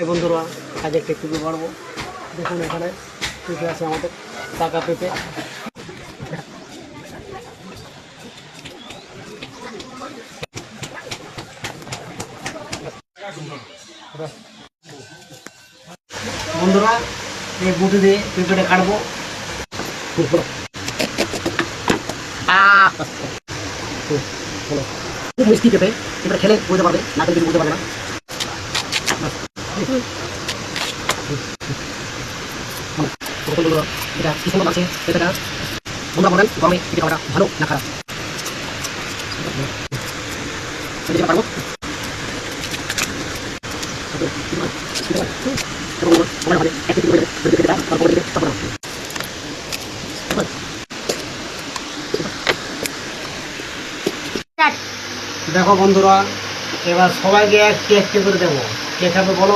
এই বন্ধুরা আজ একটা পেঁপে পারবো। দেখুন এখানে পেঁপে আছে, আমাদের টাকা পেঁপে। বন্ধুরা এই বুটি দিয়ে পেঁপেটা কাটবো। খুব মিষ্টি পেঁপে, এবার খেলে বুঝতে পারবে, না খেলে কিছু বুঝতে পারবে না। এটা কি সুন্দর আছে পেঁপেটা। বন্ধুরা বলেন গরমে পেঁপে খাওয়াটা ভালো না খারাপ? পারবো দেখো বন্ধুরা, এবার সবাইকে একটি একটি করে দেবো। কে খাবে বলো?